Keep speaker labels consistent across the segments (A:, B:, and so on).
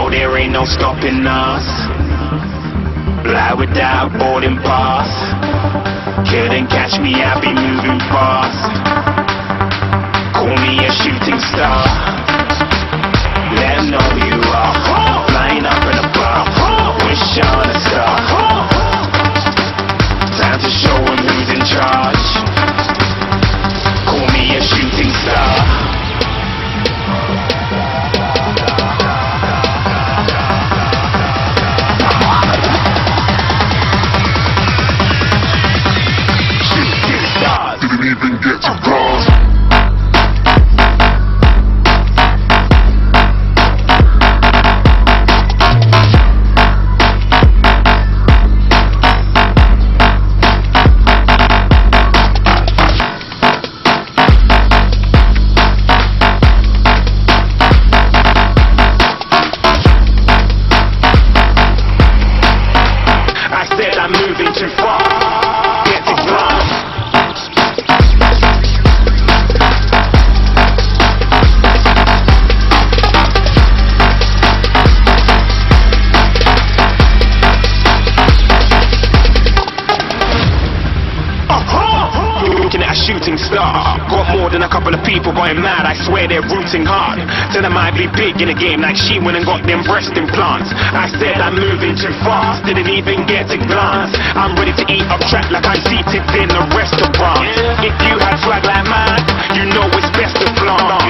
A: know there ain't no stopping us. Fly without boarding pass. Couldn't catch me, I be moving fast. Call me a shooting star. Let 'em know who you are. Flying up in a bar. Wish on a star. Time to show 'em who's in charge. Call me a shooting star. Didn't even get to cross. I said I'm moving too far. Get to glass. Looking at a shooting star. Got more than a couple of people going mad, I swear they're rooting hard. Tell them I be big in the game like she went and got them breast implants. I said I'm moving too fast, didn't even get to glance. I'm ready to eat up track like I'm seated in a restaurant. If you had swag like mine, you know it's best to flaunt.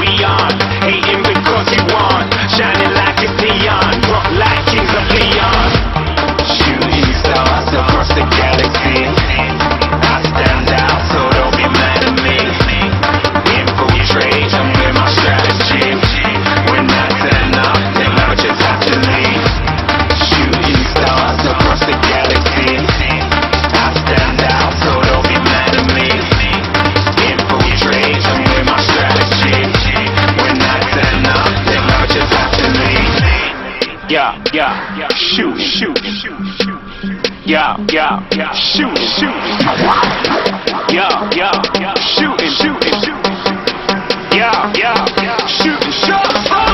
A: We aren't hating because you aren't shining like it's neon, rock like kings of Leon. Shooting stars across the galaxy. I stand out, so don't be mad at me. Infiltrate, I'm with my strategy. When I turn up, then I just have to leave. Shooting stars across the galaxy. I stand out, so don't be mad at me. Infiltrate, I'm with my strategy. When I turn up, then I just have to leave. Yeah, shoot, shoot. Yeah, shoot, shoot. Yeah, shooting, shooting. Yeah, shooting shots.